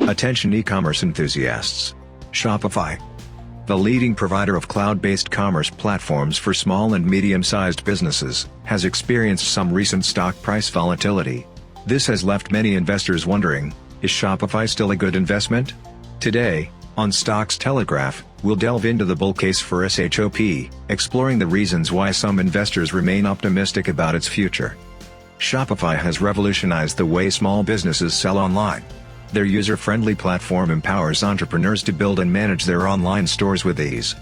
Attention e-commerce enthusiasts. Shopify, the leading provider of cloud-based commerce platforms for small and medium-sized businesses, has experienced some recent stock price volatility. This has left many investors wondering, is Shopify still a good investment? Today, on Stocks Telegraph, we'll delve into the bull case for SHOP, exploring the reasons why some investors remain optimistic about its future. Shopify has revolutionized the way small businesses sell online. Their user-friendly platform empowers entrepreneurs to build and manage their online stores with ease.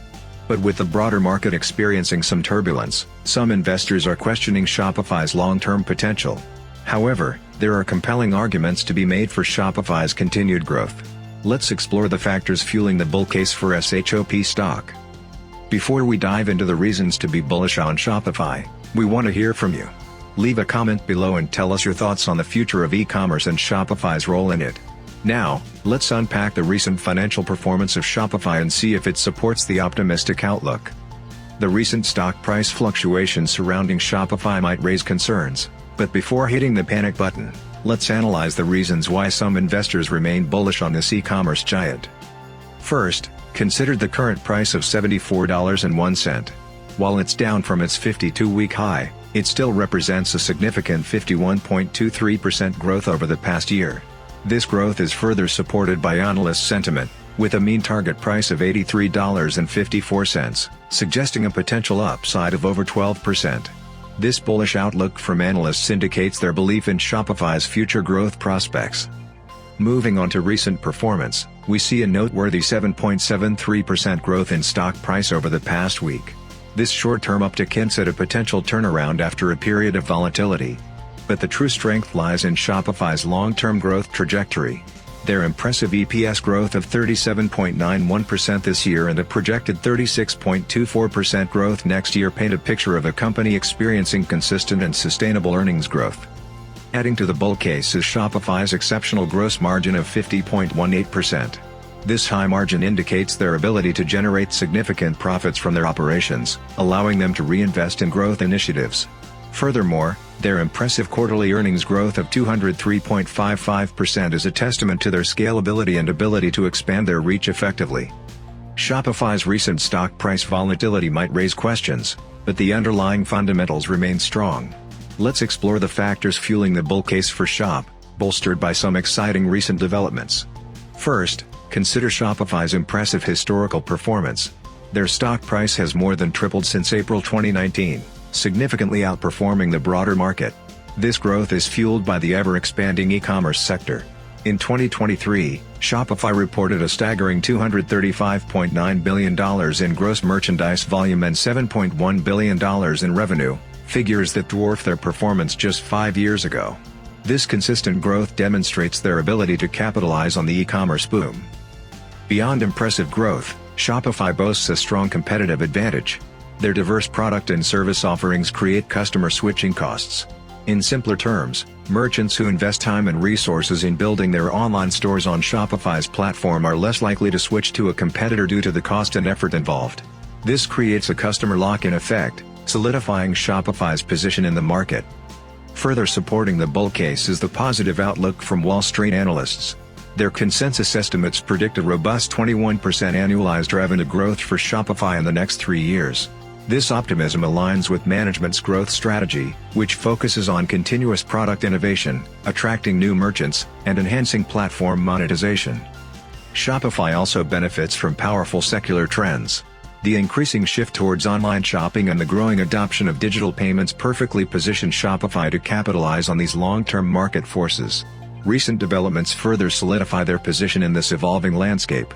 But with the broader market experiencing some turbulence, some investors are questioning Shopify's long-term potential. However, there are compelling arguments to be made for Shopify's continued growth. Let's explore the factors fueling the bull case for SHOP stock. Before we dive into the reasons to be bullish on Shopify, we want to hear from you. Leave a comment below and tell us your thoughts on the future of e-commerce and Shopify's role in it. Now, let's unpack the recent financial performance of Shopify and see if it supports the optimistic outlook. The recent stock price fluctuations surrounding Shopify might raise concerns, but before hitting the panic button, let's analyze the reasons why some investors remain bullish on this e-commerce giant. First, consider the current price of $74.01. While it's down from its 52-week high, it still represents a significant 51.23% growth over the past year. This growth is further supported by analyst sentiment, with a mean target price of $83.54, suggesting a potential upside of over 12%. This bullish outlook from analysts indicates their belief in Shopify's future growth prospects. Moving on to recent performance, we see a noteworthy 7.73% growth in stock price over the past week. This short-term uptick hints at a potential turnaround after a period of volatility. But the true strength lies in Shopify's long-term growth trajectory. Their impressive EPS growth of 37.91% this year and a projected 36.24% growth next year paint a picture of a company experiencing consistent and sustainable earnings growth. Adding to the bull case is Shopify's exceptional gross margin of 50.18%. This high margin indicates their ability to generate significant profits from their operations, allowing them to reinvest in growth initiatives. Furthermore, their impressive quarterly earnings growth of 203.55% is a testament to their scalability and ability to expand their reach effectively. Shopify's recent stock price volatility might raise questions, but the underlying fundamentals remain strong. Let's explore the factors fueling the bull case for Shop, bolstered by some exciting recent developments. First, consider Shopify's impressive historical performance. Their stock price has more than tripled since April 2019. Significantly outperforming the broader market. This growth is fueled by the ever-expanding e-commerce sector. In 2023, Shopify reported a staggering $235.9 billion in gross merchandise volume and $7.1 billion in revenue, figures that dwarf their performance just 5 years ago. This consistent growth demonstrates their ability to capitalize on the e-commerce boom. Beyond impressive growth, Shopify boasts a strong competitive advantage. Their diverse product and service offerings create customer switching costs. In simpler terms, merchants who invest time and resources in building their online stores on Shopify's platform are less likely to switch to a competitor due to the cost and effort involved. This creates a customer lock-in effect, solidifying Shopify's position in the market. Further supporting the bull case is the positive outlook from Wall Street analysts. Their consensus estimates predict a robust 21% annualized revenue growth for Shopify in the next 3 years. This optimism aligns with management's growth strategy, which focuses on continuous product innovation, attracting new merchants, and enhancing platform monetization. Shopify also benefits from powerful secular trends. The increasing shift towards online shopping and the growing adoption of digital payments perfectly position Shopify to capitalize on these long-term market forces. Recent developments further solidify their position in this evolving landscape.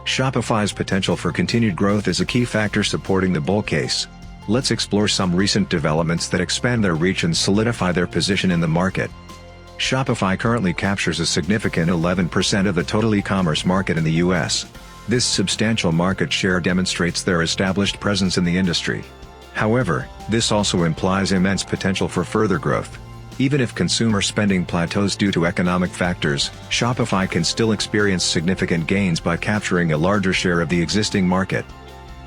Shopify's potential for continued growth is a key factor supporting the bull case. Let's explore some recent developments that expand their reach and solidify their position in the market. Shopify currently captures a significant 11% of the total e-commerce market in the US. This substantial market share demonstrates their established presence in the industry. However, this also implies immense potential for further growth. Even if consumer spending plateaus due to economic factors, Shopify can still experience significant gains by capturing a larger share of the existing market.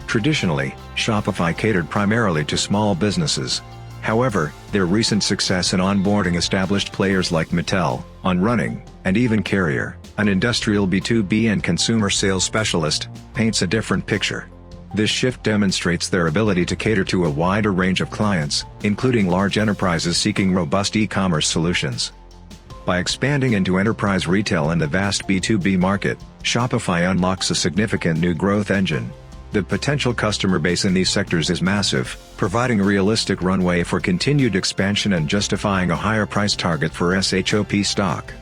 Traditionally, Shopify catered primarily to small businesses. However, their recent success in onboarding established players like Mattel, Unrunning, and even Carrier, an industrial B2B and consumer sales specialist, paints a different picture. This shift demonstrates their ability to cater to a wider range of clients, including large enterprises seeking robust e-commerce solutions. By expanding into enterprise retail and the vast B2B market, Shopify unlocks a significant new growth engine. The potential customer base in these sectors is massive, providing a realistic runway for continued expansion and justifying a higher price target for SHOP stock.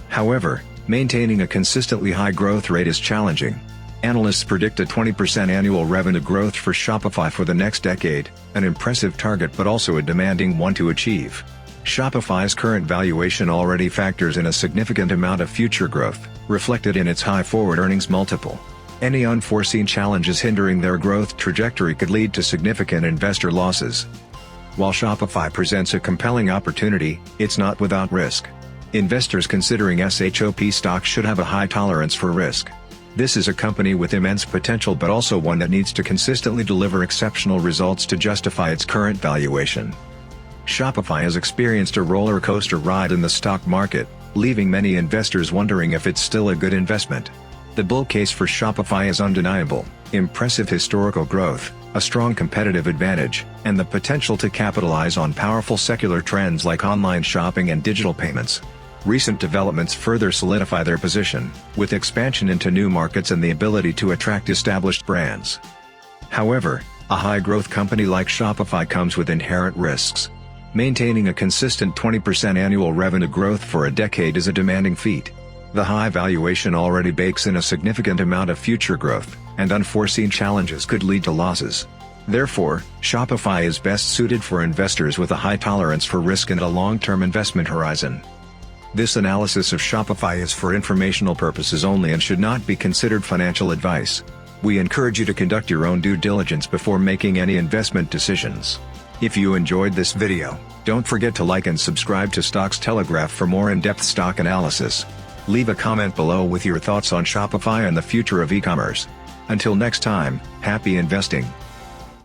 However, maintaining a consistently high growth rate is challenging. Analysts predict a 20% annual revenue growth for Shopify for the next decade, an impressive target but also a demanding one to achieve. Shopify's current valuation already factors in a significant amount of future growth, reflected in its high forward earnings multiple. Any unforeseen challenges hindering their growth trajectory could lead to significant investor losses. While Shopify presents a compelling opportunity, it's not without risk. Investors considering SHOP stock should have a high tolerance for risk. This is a company with immense potential but also one that needs to consistently deliver exceptional results to justify its current valuation. Shopify has experienced a roller coaster ride in the stock market, leaving many investors wondering if it's still a good investment. The bull case for Shopify is undeniable: impressive historical growth, a strong competitive advantage, and the potential to capitalize on powerful secular trends like online shopping and digital payments. Recent developments further solidify their position, with expansion into new markets and the ability to attract established brands. However, a high-growth company like Shopify comes with inherent risks. Maintaining a consistent 20% annual revenue growth for a decade is a demanding feat. The high valuation already bakes in a significant amount of future growth, and unforeseen challenges could lead to losses. Therefore, Shopify is best suited for investors with a high tolerance for risk and a long-term investment horizon. This analysis of Shopify is for informational purposes only and should not be considered financial advice. We encourage you to conduct your own due diligence before making any investment decisions. If you enjoyed this video, don't forget to like and subscribe to Stocks Telegraph for more in-depth stock analysis. Leave a comment below with your thoughts on Shopify and the future of e-commerce. Until next time, happy investing.